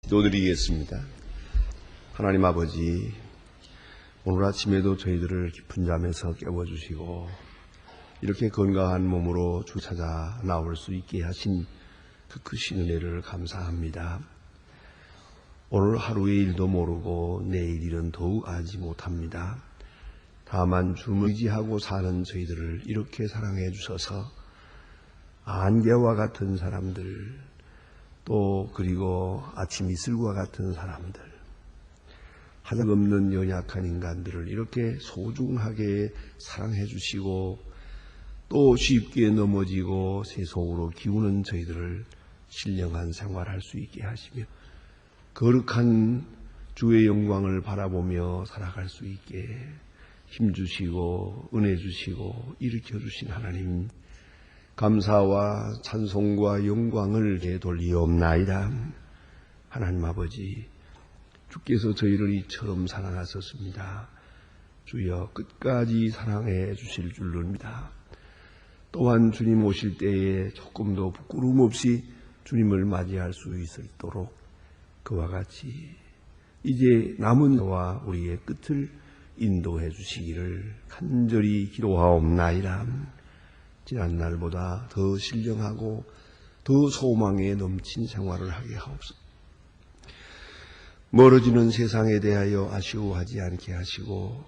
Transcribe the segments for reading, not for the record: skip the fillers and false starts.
기도드리겠습니다. 하나님 아버지, 오늘 아침에도 저희들을 깊은 잠에서 깨워주시고 이렇게 건강한 몸으로 주 찾아 나올 수 있게 하신 그 크신 은혜를 감사합니다. 오늘 하루의 일도 모르고 내일 일은 더욱 알지 못합니다. 다만 주를 의지하고 사는 저희들을 이렇게 사랑해 주셔서 안개와 같은 사람들, 또 그리고 아침 이슬과 같은 사람들, 하나없는 연약한 인간들을 이렇게 소중하게 사랑해 주시고 또 쉽게 넘어지고 세속으로 기우는 저희들을 신령한 생활할 수 있게 하시며 거룩한 주의 영광을 바라보며 살아갈 수 있게 힘주시고 은혜 주시고 일으켜 주신 하나님, 감사와 찬송과 영광을 되돌리옵나이다. 하나님 아버지, 주께서 저희를 이처럼 사랑하셨습니다. 주여 끝까지 사랑해 주실 줄로 믿습니다. 또한 주님 오실 때에 조금도 부끄러움 없이 주님을 맞이할 수 있도록 그와 같이 이제 남은 여와 우리의 끝을 인도해 주시기를 간절히 기도하옵나이다. 지난 날보다 더 신령하고 더 소망에 넘친 생활을 하게 하옵소서. 멀어지는 세상에 대하여 아쉬워하지 않게 하시고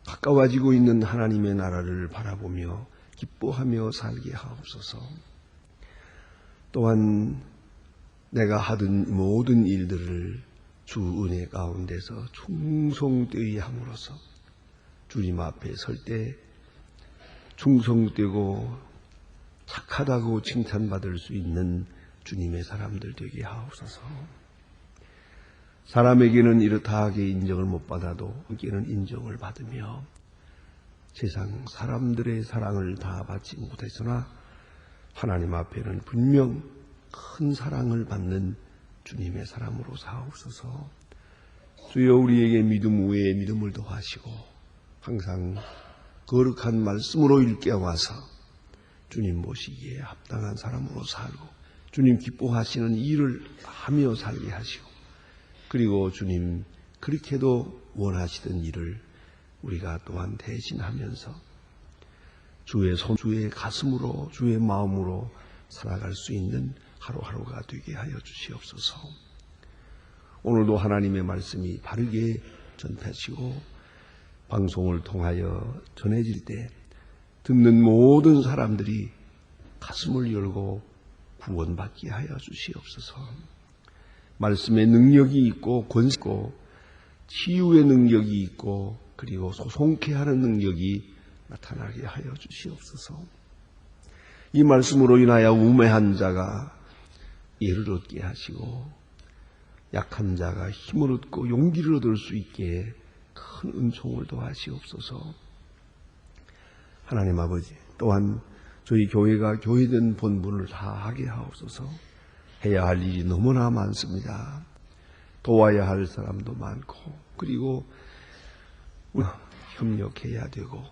가까워지고 있는 하나님의 나라를 바라보며 기뻐하며 살게 하옵소서. 또한 내가 하던 모든 일들을 주 은혜 가운데서 충성되이 함으로써 주님 앞에 설 때 충성되고 착하다고 칭찬받을 수 있는 주님의 사람들 되게 하옵소서. 사람에게는 이렇다하게 인정을 못 받아도 우리에게는 인정을 받으며 세상 사람들의 사랑을 다 받지 못했으나 하나님 앞에는 분명 큰 사랑을 받는 주님의 사람으로 사옵소서. 주여 우리에게 믿음 위에 믿음을 더하시고 항상 거룩한 말씀으로 일깨워서 주님 모시기에 합당한 사람으로 살고 주님 기뻐하시는 일을 하며 살게 하시고 그리고 주님 그렇게도 원하시던 일을 우리가 또한 대신하면서 주의 손, 주의 가슴으로 주의 마음으로 살아갈 수 있는 하루하루가 되게 하여 주시옵소서. 오늘도 하나님의 말씀이 바르게 전파하시고 방송을 통하여 전해질 때 듣는 모든 사람들이 가슴을 열고 구원받게 하여 주시옵소서. 말씀의 능력이 있고 권세 있고 치유의 능력이 있고 그리고 소송케 하는 능력이 나타나게 하여 주시옵소서. 이 말씀으로 인하여 우매한 자가 예를 얻게 하시고 약한 자가 힘을 얻고 용기를 얻을 수 있게 큰 은총을 더하시옵소서. 하나님 아버지, 또한 저희 교회가 교회된 본분을 다 하게 하옵소서. 해야 할 일이 너무나 많습니다. 도와야 할 사람도 많고 그리고 협력해야 되고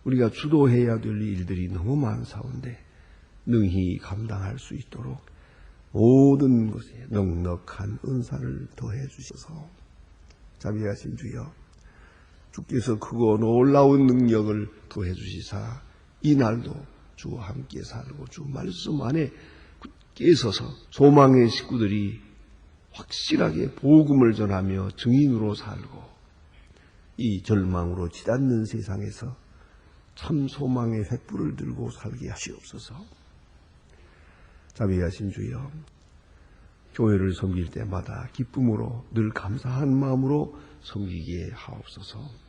우리가 주도해야 될 일들이 너무 많사온데 능히 감당할 수 있도록 모든 것에 넉넉한 은사를 더해 주셔서 자비하신 주여, 주께서 크고 놀라운 능력을 더해 주시사 이 날도 주와 함께 살고 주 말씀 안에 굳게 서서 소망의 식구들이 확실하게 복음을 전하며 증인으로 살고 이 절망으로 치닫는 세상에서 참 소망의 횃불을 들고 살게 하시옵소서. 자비하신 주여, 교회를 섬길 때마다 기쁨으로 늘 감사한 마음으로 섬기게 하옵소서.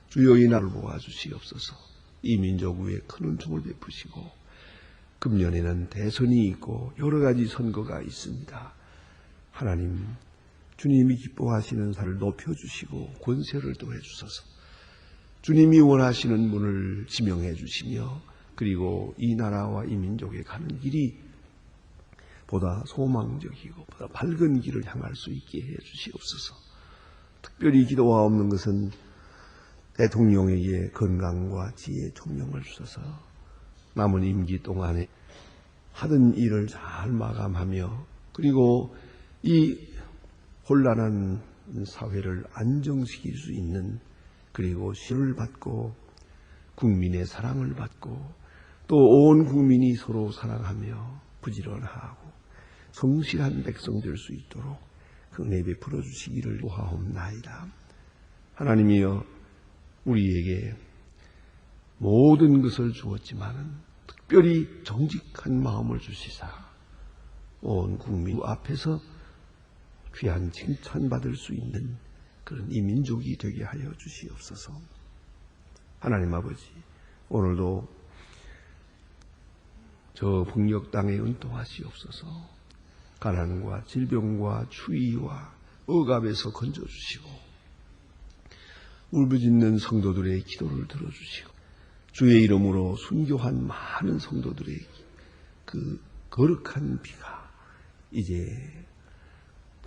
주여 이 날을 모아주시옵소서. 이 민족 위에 큰 은총을 베푸시고 금년에는 대선이 있고 여러 가지 선거가 있습니다. 하나님, 주님이 기뻐하시는 사를 높여주시고 권세를 더해 주소서. 주님이 원하시는 문을 지명해 주시며 그리고 이 나라와 이 민족에 가는 길이 보다 소망적이고 보다 밝은 길을 향할 수 있게 해 주시옵소서. 특별히 기도하옵는 것은 대통령에게 건강과 지혜, 총명을 주셔서 남은 임기 동안에 하던 일을 잘 마감하며 그리고 이 혼란한 사회를 안정시킬 수 있는, 그리고 신을 받고 국민의 사랑을 받고 또 온 국민이 서로 사랑하며 부지런하고 성실한 백성 될 수 있도록 은혜 베풀어 주시기를 구하옵나이다. 하나님이여, 우리에게 모든 것을 주었지만은 특별히 정직한 마음을 주시사 온 국민 앞에서 귀한 칭찬받을 수 있는 그런 이 민족이 되게 하여 주시옵소서. 하나님 아버지, 오늘도 저 북녘 땅에 은통하시옵소서. 가난과 질병과 추위와 억압에서 건져주시고 울부짖는 성도들의 기도를 들어주시고 주의 이름으로 순교한 많은 성도들의 그 거룩한 피가 이제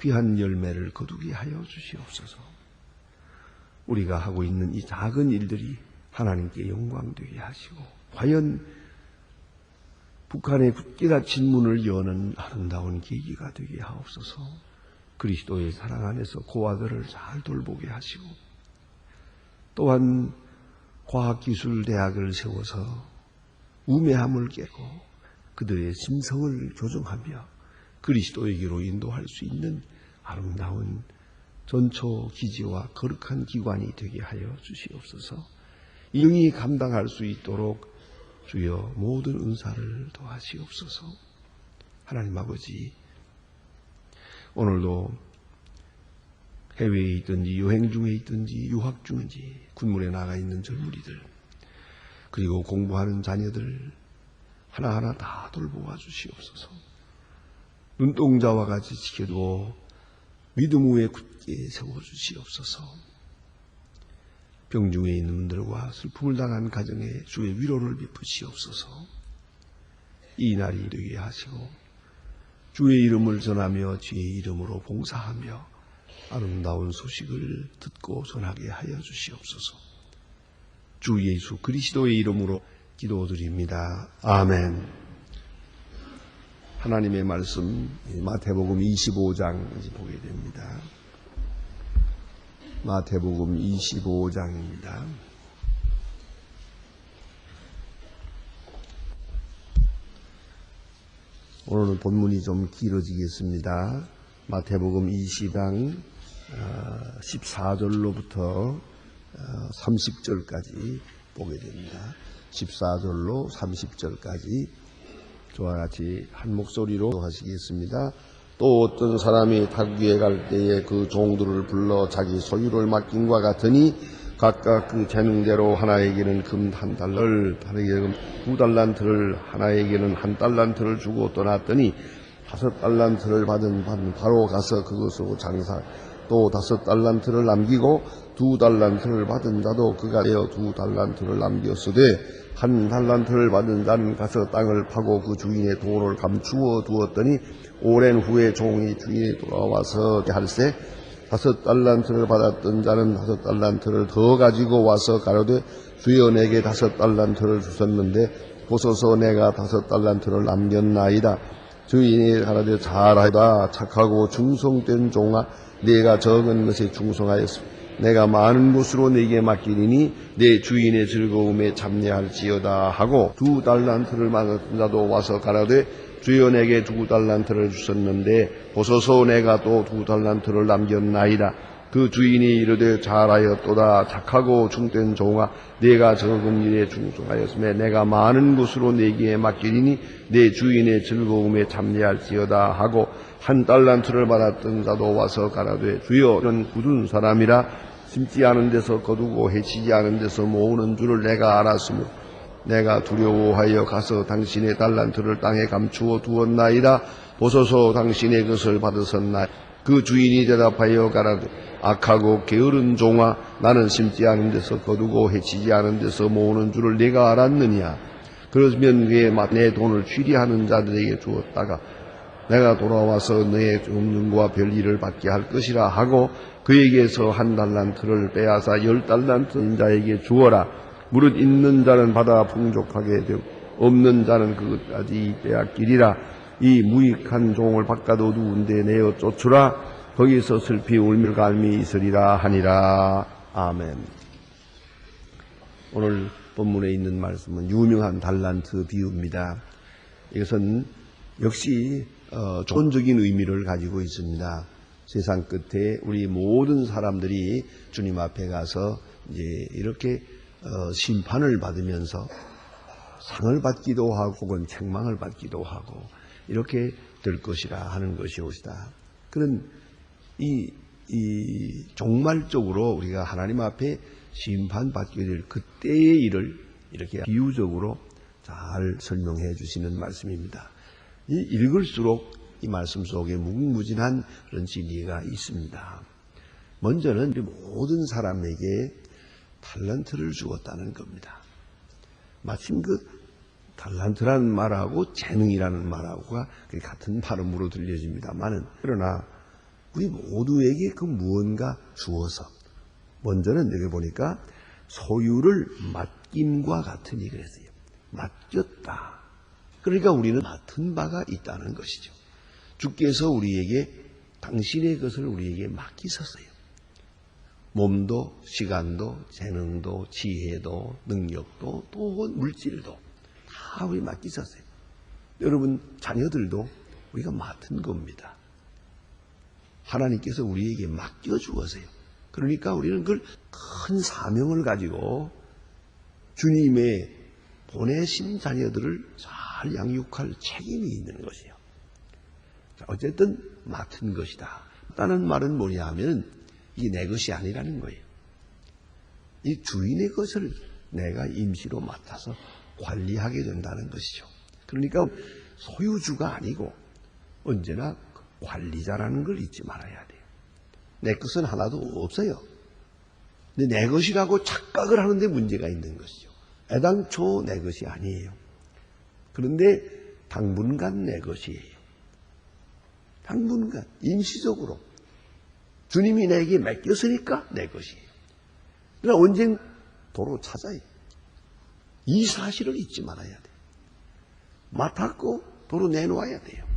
귀한 열매를 거두게 하여 주시옵소서. 우리가 하고 있는 이 작은 일들이 하나님께 영광되게 하시고 과연 북한의 깨닫힌 문을 여는 아름다운 계기가 되게 하옵소서. 그리스도의 사랑 안에서 고아들을 잘 돌보게 하시고 또한 과학기술대학을 세워서 우매함을 깨고 그들의 심성을 교정하며 그리스도에게로 인도할 수 있는 아름다운 전초기지와 거룩한 기관이 되게 하여 주시옵소서. 이응이 감당할 수 있도록 주여 모든 은사를 도하시옵소서. 하나님 아버지, 오늘도 해외에 있든지 여행 중에 있든지 유학 중인지 군문에 나가 있는 젊은이들 그리고 공부하는 자녀들 하나하나 다 돌보아 주시옵소서. 눈동자와 같이 지켜두고 믿음 위에 굳게 세워주시옵소서. 병중에 있는 분들과 슬픔을 당한 가정에 주의 위로를 베푸시옵소서. 이 날이 되게 하시고 주의 이름을 전하며 주의 이름으로 봉사하며 아름다운 소식을 듣고 전하게 하여 주시옵소서. 주 예수 그리스도의 이름으로 기도드립니다. 아멘. 하나님의 말씀 마태복음 25장 보게 됩니다. 마태복음 25장입니다. 오늘은 본문이 좀 길어지겠습니다. 마태복음 20장 14절로부터 30절까지 보게 됩니다. 14절로 30절까지 저와 같이 한 목소리로 하시겠습니다. 또 어떤 사람이 닭위에 갈 때에 그 종들을 불러 자기 소유를 맡김과 같으니 각각 그 재능대로 하나에게는 금 1달러를 하나에게는 2달란트를 하나에게는 1달란트를 주고 떠났더니 5달란트를 받은 바로 가서 그것으로 장사 또 5달란트를 남기고 2달란트를 받은 자도 그가 되어 2달란트를 남겼으되 1달란트를 받은 자는 가서 땅을 파고 그 주인의 돈을 감추어 두었더니 오랜 후에 종이 주인이 돌아와서 할세 5달란트를 받았던 자는 5달란트를 더 가지고 와서 가로되 주여 내게 5달란트를 주셨는데 보소서 내가 5달란트를 남겼나이다. 주인이 가로되 잘하다 착하고 충성된 종아 네가 적은 것에 충성하였으며 내가 많은 것으로 네게 맡기리니 내 주인의 즐거움에 참여할지어다 하고 2달란트를 받은 자도 와서 가라되 주여 내게 2달란트를 주셨는데 보소서 내가 또 2달란트를 남겼나이다. 그 주인이 이르되 잘하였도다 착하고 충된 종아 네가 적은 일에 충성하였으며 내가 많은 것으로 네게 맡기리니 내 주인의 즐거움에 참여할지어다 하고 1달란트를 받았던 자도 와서 가라되 주여 이런 굳은 사람이라 심지 않은 데서 거두고 해치지 않은 데서 모으는 줄을 내가 알았으므로 내가 두려워하여 가서 당신의 달란트를 땅에 감추어 두었나이다. 보소서 당신의 것을 받으셨나이다. 그 주인이 대답하여 가라되 악하고 게으른 종아 나는 심지 않은 데서 거두고 해치지 않은 데서 모으는 줄을 내가 알았느냐. 그러면 왜 내 돈을 취리하는 자들에게 주었다가 내가 돌아와서 너의 종들과 별일을 받게 할 것이라 하고 그에게서 1달란트를 빼앗아 10달란트 자에게 주어라. 무릇 있는 자는 받아 풍족하게 되고 없는 자는 그것까지 빼앗기리라. 이 무익한 종을 바깥 어두운데 내어 쫓으라. 거기서 슬피 울며 갈미 있으리라 하니라. 아멘. 오늘 본문에 있는 말씀은 유명한 달란트 비유입니다. 이것은 역시 조건적인 의미를 가지고 있습니다. 세상 끝에 우리 모든 사람들이 주님 앞에 가서 이제 이렇게 심판을 받으면서 상을 받기도 하고 혹은 책망을 받기도 하고 이렇게 될 것이라 하는 것이옵시다. 그런 이 종말적으로 우리가 하나님 앞에 심판받게 될 그때의 일을 이렇게 비유적으로 잘 설명해 주시는 말씀입니다. 읽을수록 이 말씀 속에 무궁무진한 그런 진리가 있습니다. 먼저는 모든 사람에게 달란트를 주었다는 겁니다. 마침 그 달란트라는 말하고 재능이라는 말하고가 같은 발음으로 들려집니다만은, 그러나 우리 모두에게 그 무언가 주어서, 먼저는 여기 보니까 소유를 맡김과 같으니 그랬어요. 맡겼다. 그러니까 우리는 맡은 바가 있다는 것이죠. 주께서 우리에게 당신의 것을 우리에게 맡기셨어요. 몸도 시간도 재능도 지혜도 능력도 또 물질도 다 우리 맡기셨어요. 여러분 자녀들도 우리가 맡은 겁니다. 하나님께서 우리에게 맡겨주었어요. 그러니까 우리는 그걸 큰 사명을 가지고 주님의 보내신 자녀들을 잘 양육할 책임이 있는 것이에요. 어쨌든 맡은 것이다. 다는 말은 뭐냐면 이게 내 것이 아니라는 거예요. 이 주인의 것을 내가 임시로 맡아서 관리하게 된다는 것이죠. 그러니까 소유주가 아니고 언제나 관리자라는 걸 잊지 말아야 돼요. 내 것은 하나도 없어요. 근데 내 것이라고 착각을 하는데 문제가 있는 것이죠. 애당초 내 것이 아니에요. 그런데 당분간 내 것이에요. 당분간 임시적으로 주님이 내게 맡겼으니까 내 것이에요. 그러나 언젠 도로 찾아요. 이 사실을 잊지 말아야 돼요. 맡았고 도로 내놓아야 돼요.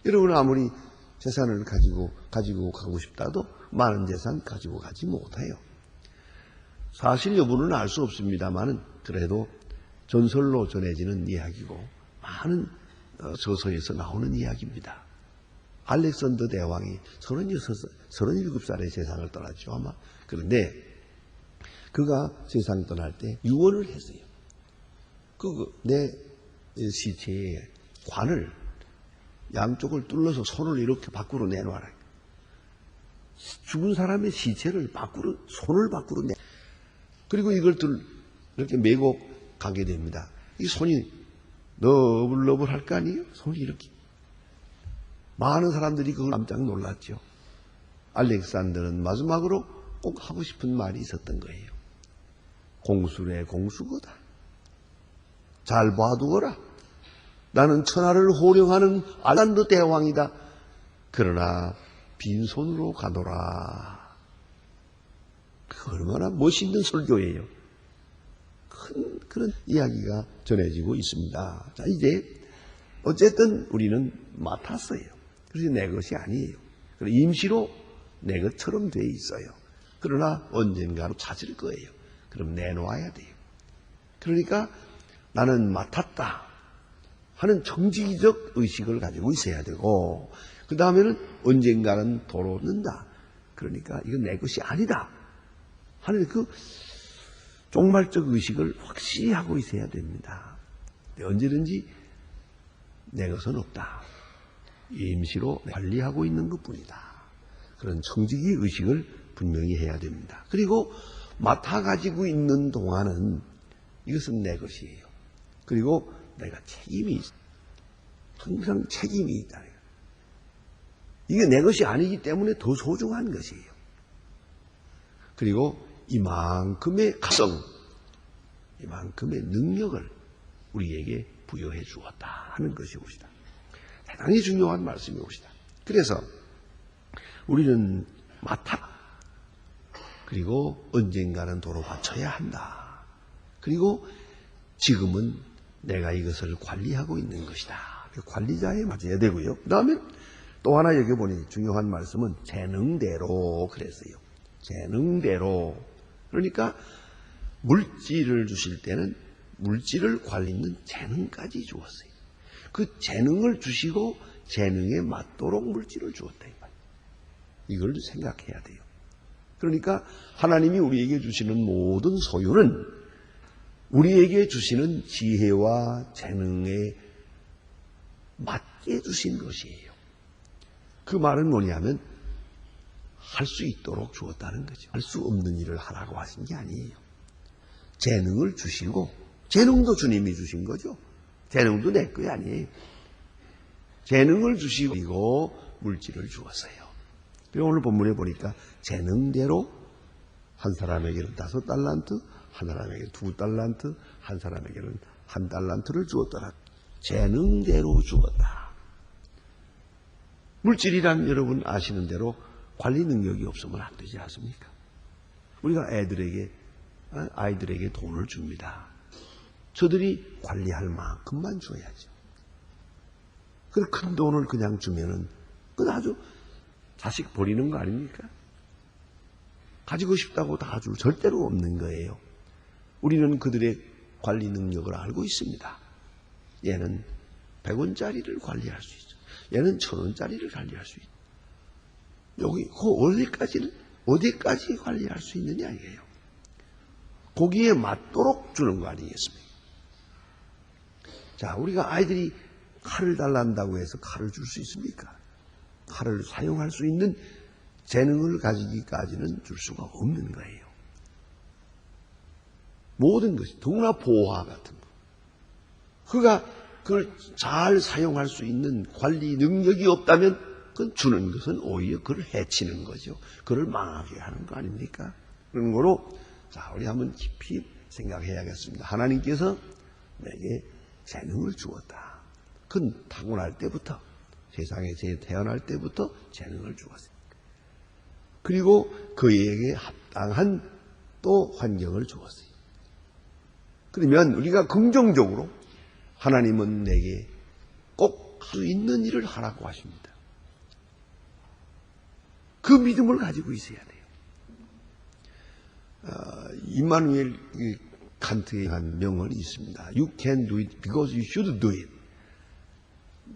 여러분 아무리 재산을 가지고 가고 싶다도 많은 재산 가지고 가지 못해요. 사실 여부는 알 수 없습니다만은 그래도 전설로 전해지는 이야기고 많은 저서에서 나오는 이야기입니다. 알렉산더 대왕이 37살에 세상을 떠났죠 아마. 그런데 그가 세상 떠날 때 유언을 했어요. 내 시체의 관을 양쪽을 뚫러서 손을 이렇게 밖으로 내놔라. 죽은 사람의 시체를 손을 밖으로 내. 그리고 이걸 이렇게 메고 가게 됩니다. 이 손이 너블너블할 거 아니에요? 손이 이렇게. 많은 사람들이 그걸 깜짝 놀랐죠. 알렉산더는 마지막으로 꼭 하고 싶은 말이 있었던 거예요. 공수래 공수거다. 잘 봐두어라. 나는 천하를 호령하는 알렉산더 대왕이다. 그러나 빈손으로 가노라. 얼마나 멋있는 설교예요. 큰 그런 이야기가 전해지고 있습니다. 자, 이제 어쨌든 우리는 맡았어요. 그래서 내 것이 아니에요. 임시로 내 것처럼 돼 있어요. 그러나 언젠가는 찾을 거예요. 그럼 내놓아야 돼요. 그러니까 나는 맡았다 하는 정직적 의식을 가지고 있어야 되고, 그 다음에는 언젠가는 도로 는다. 그러니까 이건 내 것이 아니다 하는 그 종말적 의식을 확실히 하고 있어야 됩니다. 언제든지 내 것은 없다. 임시로 관리하고 있는 것뿐이다. 그런 청지기 의식을 분명히 해야 됩니다. 그리고 맡아가지고 있는 동안은 이것은 내 것이에요. 그리고 내가 책임이 있어. 항상 책임이 있다. 이게 내 것이 아니기 때문에 더 소중한 것이에요. 그리고 이만큼의 가성, 이만큼의 능력을 우리에게 부여해 주었다 하는 것이옵시다. 대단히 중요한 말씀이옵시다. 그래서 우리는 맡아, 그리고 언젠가는 도로 바쳐야 한다. 그리고 지금은 내가 이것을 관리하고 있는 것이다. 관리자에 맞아야 되고요. 그 다음에 또 하나 여기 보니 중요한 말씀은 재능대로 그랬어요. 재능대로. 그러니까 물질을 주실 때는 물질을 관리하는 재능까지 주었어요. 그 재능을 주시고 재능에 맞도록 물질을 주었다. 이걸 생각해야 돼요. 그러니까 하나님이 우리에게 주시는 모든 소유는 우리에게 주시는 지혜와 재능에 맞게 주신 것이에요. 그 말은 뭐냐면 할 수 있도록 주었다는 거죠. 할 수 없는 일을 하라고 하신 게 아니에요. 재능을 주시고, 재능도 주님이 주신 거죠. 재능도 내 거 아니에요. 재능을 주시고 물질을 주었어요. 그리고 오늘 본문에 보니까 재능대로 한 사람에게는 5달란트, 한 사람에게는 2달란트, 한 사람에게는 1달란트를 주었더라. 재능대로 주었다. 물질이란 여러분 아시는 대로 관리 능력이 없으면 안 되지 않습니까? 우리가 아이들에게 돈을 줍니다. 저들이 관리할 만큼만 줘야죠. 그 큰 돈을 그냥 주면은 그건 아주 자식 버리는 거 아닙니까? 가지고 싶다고 다 줄 절대로 없는 거예요. 우리는 그들의 관리 능력을 알고 있습니다. 얘는 100원짜리를 관리할 수 있어. 얘는 1000원짜리를 관리할 수 있어. 여기 어디까지 관리할 수 있느냐 이게요. 거기에 맞도록 주는 거 아니겠습니까? 자, 우리가 아이들이 칼을 달란다고 해서 칼을 줄 수 있습니까? 칼을 사용할 수 있는 재능을 가지기까지는 줄 수가 없는 거예요. 모든 것이, 더구나 보화 같은 거. 그가 그걸 잘 사용할 수 있는 관리 능력이 없다면 그건 주는 것은 오히려 그를 해치는 거죠. 그를 망하게 하는 거 아닙니까? 그런 거로 자, 우리 한번 깊이 생각해야겠습니다. 하나님께서 내게 재능을 주었다. 그건 타고날 때부터, 세상에 태어날 때부터 재능을 주었어요. 그리고 그에게 합당한 또 환경을 주었어요. 그러면 우리가 긍정적으로 하나님은 내게 꼭 할 수 있는 일을 하라고 하십니다. 그 믿음을 가지고 있어야 돼요. 임마누엘 칸트의 한 명언이 있습니다. You can do it because you should do it.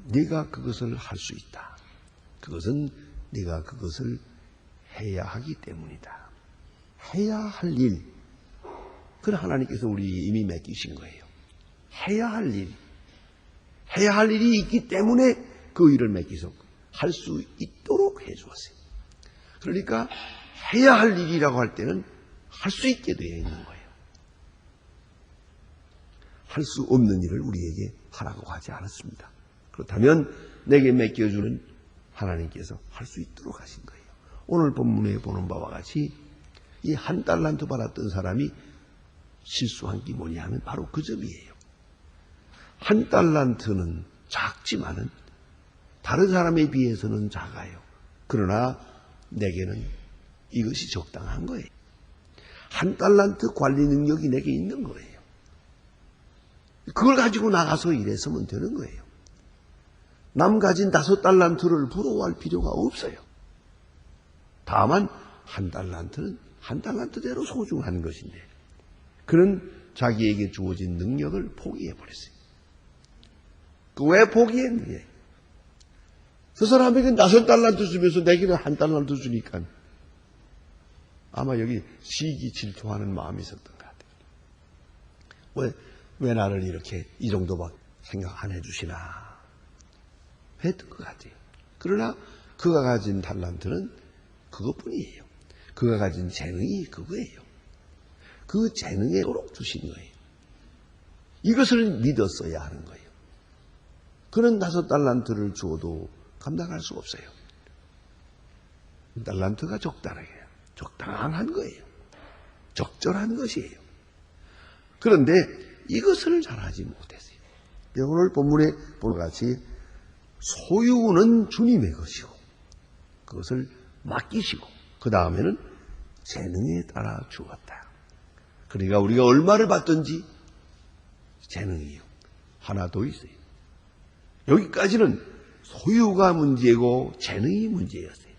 네가 그것을 할 수 있다. 그것은 네가 그것을 해야 하기 때문이다. 해야 할 일. 그건 하나님께서 우리에게 이미 맡기신 거예요. 해야 할 일. 해야 할 일이 있기 때문에 그 일을 맡기서 할 수 있도록 해 주었어요. 그러니까 해야 할 일이라고 할 때는 할 수 있게 되어 있는 거예요. 할 수 없는 일을 우리에게 하라고 하지 않았습니다. 그렇다면 내게 맡겨주는 하나님께서 할 수 있도록 하신 거예요. 오늘 본문에 보는 바와 같이 이 1달란트 받았던 사람이 실수한 게 뭐냐 하면 바로 그 점이에요. 1달란트는 작지만은 다른 사람에 비해서는 작아요. 그러나 내게는 이것이 적당한 거예요. 1달란트 관리 능력이 내게 있는 거예요. 그걸 가지고 나가서 일했으면 되는 거예요. 남 가진 5달란트를 부러워할 필요가 없어요. 다만 1달란트는 1달란트대로 소중한 것인데 그는 자기에게 주어진 능력을 포기해버렸어요. 왜 포기했느냐? 그 사람에게 5달란트 주면서 내게는 1달란트 주니까 아마 여기 시기 질투하는 마음이 있었던 것 같아요. 왜 나를 이렇게 이 정도밖에 생각 안 해주시나 했던 것 같아요. 그러나 그가 가진 달란트는 그것뿐이에요. 그가 가진 재능이 그거예요. 그 재능에 도록 주신 거예요. 이것을 믿었어야 하는 거예요. 그는 5달란트를 주어도 감당할 수 없어요. 달란트가 적당한 거예요. 적절한 것이에요. 그런데 이것을 잘하지 못했어요. 오늘 본문에 보는 같이 소유는 주님의 것이고 그것을 맡기시고 그 다음에는 재능에 따라 주었다. 그러니까 우리가 얼마를 받든지 재능이요. 하나 더 있어요. 여기까지는 소유가 문제고 재능이 문제였어요.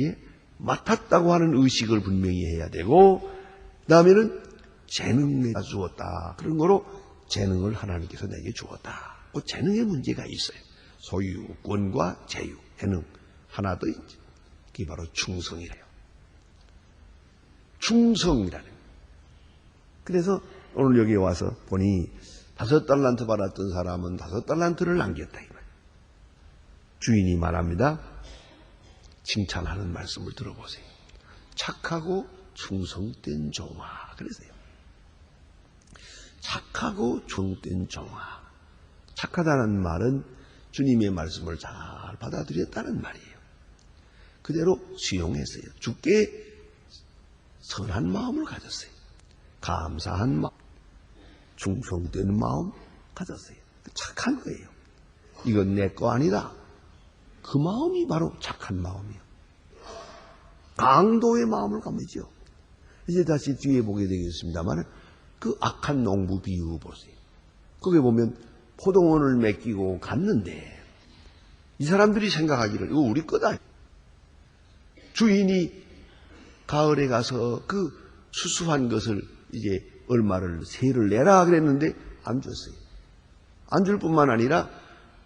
예? 맡았다고 하는 의식을 분명히 해야 되고, 그 다음에는 재능을 주었다. 그런 거로 재능을 하나님께서 내게 주었다. 그 재능의 문제가 있어요. 소유권과 재유, 재능. 하나 더 있죠. 그게 바로 충성이래요. 충성이라는 거예요. 그래서 오늘 여기 와서 보니 5달란트 받았던 사람은 5달란트를 남겼다. 이 말이에요. 주인이 말합니다. 칭찬하는 말씀을 들어보세요. 착하고 충성된 종아. 그랬어요. 착하고 충성된 종아. 착하다는 말은 주님의 말씀을 잘 받아들였다는 말이에요. 그대로 수용했어요. 주께 선한 마음을 가졌어요. 감사한 마음, 충성된 마음 가졌어요. 착한 거예요. 이건 내 거 아니다. 그 마음이 바로 착한 마음이에요. 강도의 마음을 가지죠. 이제 다시 뒤에 보게 되겠습니다만 그 악한 농부 비유 보세요. 거기에 보면 포도원을 맡기고 갔는데 이 사람들이 생각하기를 이거 우리 거다. 주인이 가을에 가서 그 수수한 것을 이제 얼마를 세를 내라 그랬는데 안 줬어요. 안 줄 뿐만 아니라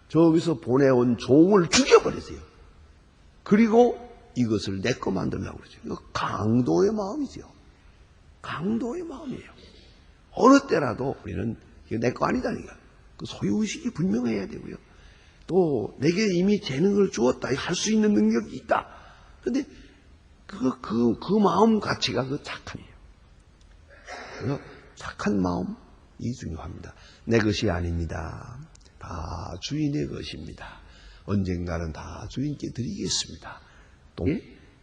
저기서 보내온 종을 죽여버렸어요. 그리고 이것을 내 거 만들려고 그러죠. 이거 강도의 마음이죠. 강도의 마음이에요. 어느 때라도 우리는 이거 내 거 아니다니까. 그 소유의식이 분명해야 되고요. 또 내게 이미 재능을 주었다. 할 수 있는 능력이 있다. 그런데 그 마음 가치가 그 착함이에요. 그래서 착한 마음이 중요합니다. 내 것이 아닙니다. 다 주인의 것입니다. 언젠가는 다 주인께 드리겠습니다. 또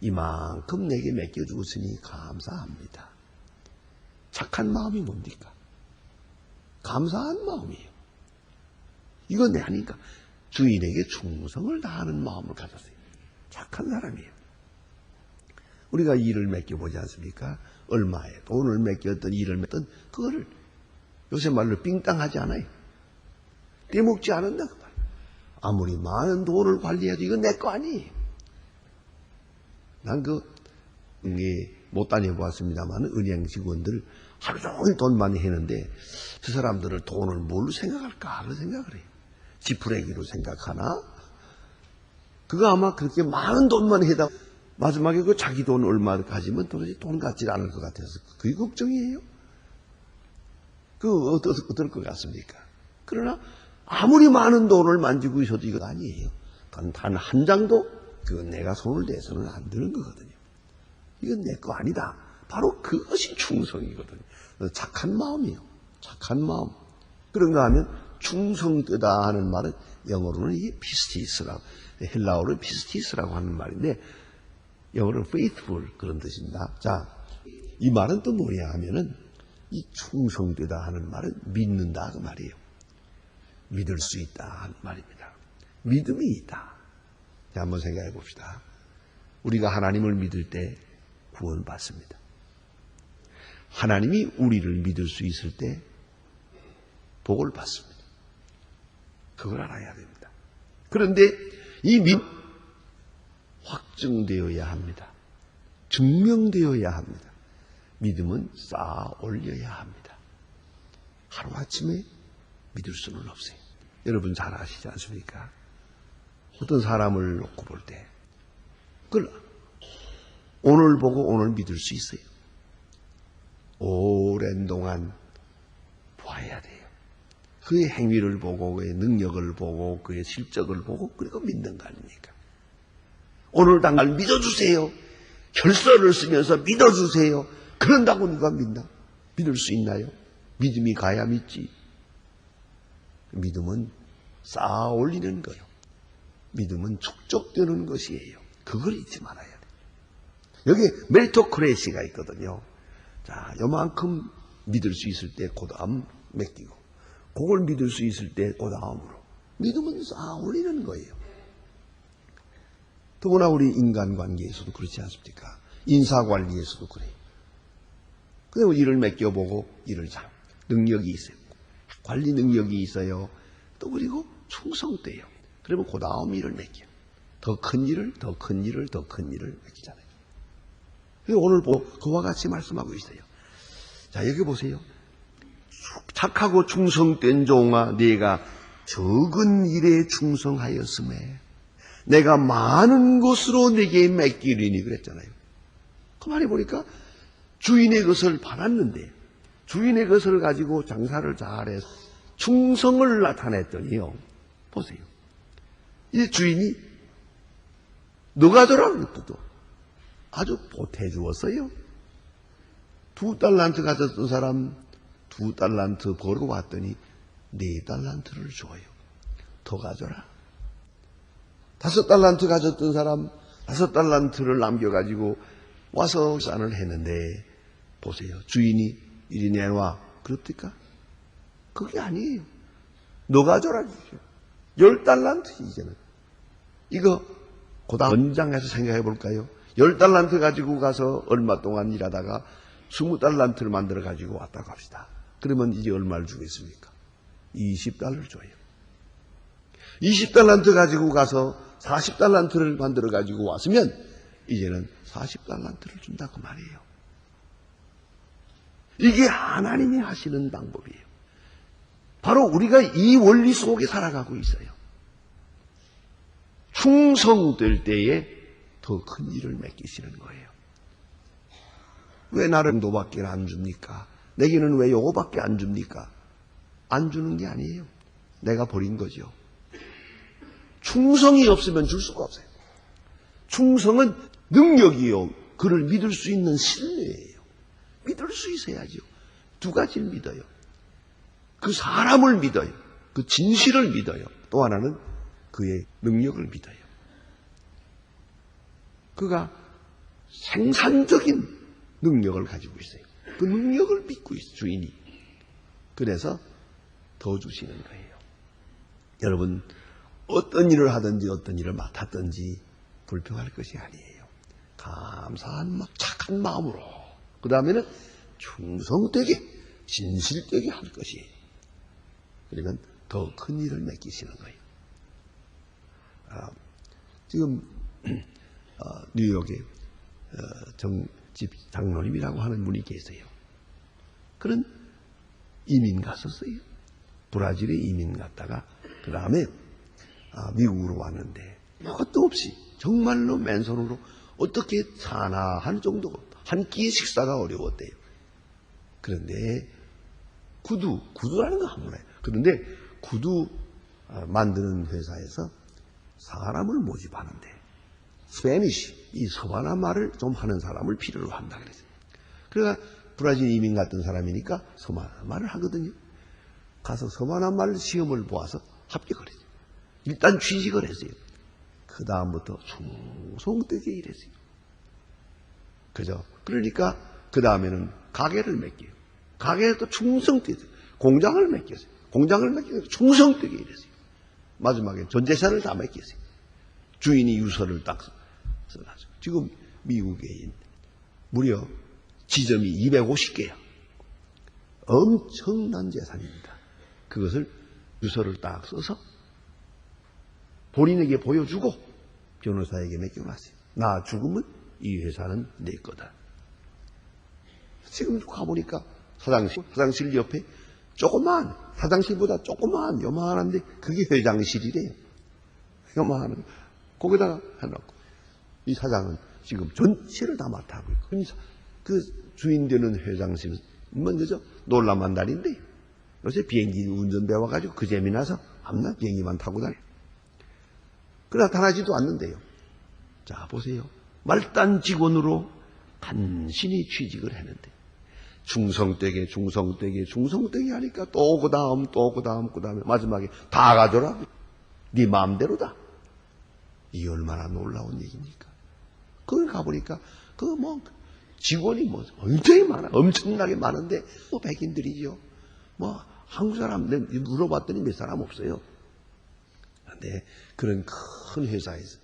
이만큼 내게 맡겨주었으니 감사합니다. 착한 마음이 뭡니까? 감사한 마음이에요. 이건 내 아니까 주인에게 충성을 다하는 마음을 가졌어요. 착한 사람이에요. 우리가 일을 맡겨보지 않습니까? 얼마에 돈을 맡겼던 일을 맡던 그거를 요새 말로 삥땅하지 않아요. 떼먹지 않는다 그 말. 아무리 많은 돈을 관리해도 이건 내 거 아니에요. 난 못 다녀보았습니다만 은행 직원들 하루 종일 돈 많이 했는데 그 사람들은 돈을 뭘로 생각할까 하는 생각을 해요. 지푸레기로 생각하나? 그거 아마 그렇게 많은 돈만 해다 마지막에 그 자기 돈 얼마 가지면 도대체 돈 같지 않을 것 같아서 그게 걱정이에요. 어떨 것 같습니까? 그러나 아무리 많은 돈을 만지고 있어도 이거 아니에요. 단 한 장도 그건 내가 손을 대서는 안 되는 거거든요. 이건 내 거 아니다. 바로 그것이 충성이거든요. 착한 마음이에요. 착한 마음. 그런가 하면 충성되다 하는 말은 영어로는 이게 피스티스라고, 헬라어로 피스티스라고 하는 말인데 영어로는 faithful 그런 뜻입니다. 자, 이 말은 또 뭐냐 하면은 이 충성되다 하는 말은 믿는다 그 말이에요. 믿을 수 있다 하는 말입니다. 믿음이 있다. 자, 한번 생각해 봅시다. 우리가 하나님을 믿을 때 구원받습니다. 하나님이 우리를 믿을 수 있을 때 복을 받습니다. 그걸 알아야 됩니다. 그런데 이 믿음 확증되어야 합니다. 증명되어야 합니다. 믿음은 쌓아 올려야 합니다. 하루아침에 믿을 수는 없어요. 여러분 잘 아시지 않습니까? 어떤 사람을 놓고 볼 때 그걸 오늘 보고 오늘 믿을 수 있어요. 오랜 동안 봐야 돼요. 그의 행위를 보고 그의 능력을 보고 그의 실적을 보고 그리고 믿는 거 아닙니까? 오늘 당날 믿어주세요. 혈서를 쓰면서 믿어주세요. 그런다고 누가 믿나? 믿을 수 있나요? 믿음이 가야 믿지. 믿음은 쌓아 올리는 거예요. 믿음은 축적되는 것이에요. 그걸 잊지 말아야 돼요. 여기 메리토크레시가 있거든요. 자, 요만큼 믿을 수 있을 때 그 다음 맡기고 그걸 믿을 수 있을 때 그 다음으로 믿음은 쌓아 올리는 거예요. 더구나 우리 인간관계에서도 그렇지 않습니까? 인사관리에서도 그래요. 그래서 일을 맡겨보고 일을 잘 능력이 있어요. 관리 능력이 있어요. 또 그리고 충성돼요. 그러면 그 다음 일을 맡겨. 더 큰 일을, 더 큰 일을, 더 큰 일을 맡기잖아요. 오늘 그와 같이 말씀하고 있어요. 자, 여기 보세요. 착하고 충성된 종아, 네가 적은 일에 충성하였음에 내가 많은 것으로 네게 맡기리니 그랬잖아요. 그 말해 보니까 주인의 것을 받았는데 주인의 것을 가지고 장사를 잘해서 충성을 나타냈더니요. 보세요. 이 주인이 너가 더라는 것도 아주 보태 주었어요. 2달란트 가졌던 사람 2달란트 벌고 왔더니 4달란트를 줘요. 더 가져라. 5달란트 가졌던 사람 5달란트를 남겨가지고 와서 산을 했는데 보세요. 주인이 이리 내놔. 그럽니까? 그게 아니에요. 너 가져라. 10달란트 이제는. 이거 고다 연장해서 생각해 볼까요? 10달란트 가지고 가서 얼마 동안 일하다가 20달란트를 만들어 가지고 왔다고 합시다. 그러면 이제 얼마를 주겠습니까? 20달러를 줘요. 20달란트 가지고 가서 40달란트를 만들어 가지고 왔으면 이제는 40달란트를 준다고 말이에요. 이게 하나님이 하시는 방법이에요. 바로 우리가 이 원리 속에 살아가고 있어요. 충성될 때에 더 큰 일을 맡기시는 거예요. 왜 나를 정도밖에 안 줍니까? 내게는 왜 요거밖에 안 줍니까? 안 주는 게 아니에요. 내가 버린 거죠. 충성이 없으면 줄 수가 없어요. 충성은 능력이요. 그를 믿을 수 있는 신뢰예요. 믿을 수 있어야죠. 2가지를 믿어요. 그 사람을 믿어요. 그 진실을 믿어요. 또 하나는 그의 능력을 믿어요. 그가 생산적인 능력을 가지고 있어요. 그 능력을 믿고 있어요. 주인이. 그래서 더 주시는 거예요. 여러분 어떤 일을 하든지 어떤 일을 맡았든지 불평할 것이 아니에요. 감사한 착한 마음으로 그 다음에는 충성되게 진실되게 할 것이에요. 그러면 더 큰 일을 맡기시는 거예요. 지금 뉴욕에 집 장로님이라고 하는 분이 계세요. 그런 이민 갔었어요. 브라질에 이민 갔다가 그 다음에 미국으로 왔는데 그것도 없이 정말로 맨손으로 어떻게 사나 할 정도고 한 끼의 식사가 어려웠대요. 그런데 구두라는 거 한 몰라요. 그런데 구두 만드는 회사에서 사람을 모집하는데 스페니쉬, 이 서바나 말을 좀 하는 사람을 필요로 한다 그랬어요. 그러니까 브라질 이민 갔던 사람이니까 서바나 말을 하거든요. 가서 서바나 말 시험을 보아서 합격을 했어요. 일단 취직을 했어요. 그 다음부터 충성되게 일했어요. 그죠? 그러니까 그 다음에는 가게를 맡겨요. 가게에도 충성되게 공장을 맡겼어요. 공장을 맡기고 충성되게 일했어요. 마지막에 전 재산을 다 맡겼어요. 주인이 유서를 딱 써가지고 지금 미국에 무려 지점이 250개야. 엄청난 재산입니다. 그것을 유서를 딱 써서 본인에게 보여주고 변호사에게 맡겨놨어요. 나 죽으면 이 회사는 내 거다. 지금 가보니까 화장실 옆에 조그만 화장실보다 조그만 요만한데 그게 회장실이래요. 요만한 거기다가 해놓고 이 사장은 지금 전체를 다 맡아하고 있고 그 주인 되는 회장실은 그죠? 놀라만 다닌데 요새 비행기 운전 배워가지고 그 재미나서 밤낮 비행기만 타고 다녀요. 그 나타나지도 않는데요. 자 보세요. 말단 직원으로 간신히 취직을 했는데 충성되게 하니까 또 그 다음에 마지막에 다 가져라. 네 마음대로다. 이게 얼마나 놀라운 얘기입니까? 거기 가보니까 직원이 굉장히 많아. 엄청나게 많은데 백인들이죠. 한국 사람 물어봤더니 몇 사람 없어요. 그런데 그런 큰 회사에서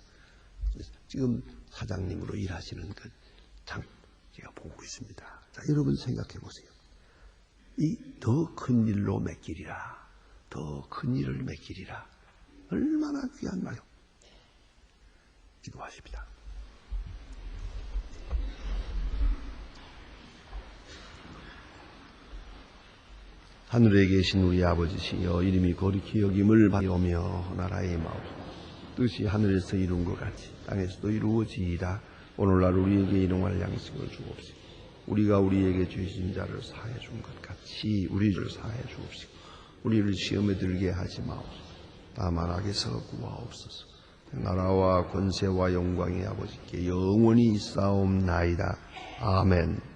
지금 사장님으로 일하시는 제가 보고 있습니다. 자, 여러분 생각해 보세요. 이 더 큰 일로 맡기리라. 더 큰 일을 맡기리라. 얼마나 귀한 말이요. 기도하십니다. 하늘에 계신 우리 아버지시여, 이름이 거룩히 여김을 받으며 나라의 마음 뜻이 하늘에서 이룬 것 같이 땅에서도 이루어지이다. 오늘날 우리에게 일용할 양식을 주옵시고, 우리가 우리에게 죄진 자를 사해 준 것 같이 우리를 사해 주옵시고, 우리를 시험에 들게 하지 마옵소서. 다만 악에서 구하옵소서. 나라와 권세와 영광의 아버지께 영원히 있사옵나이다. 아멘.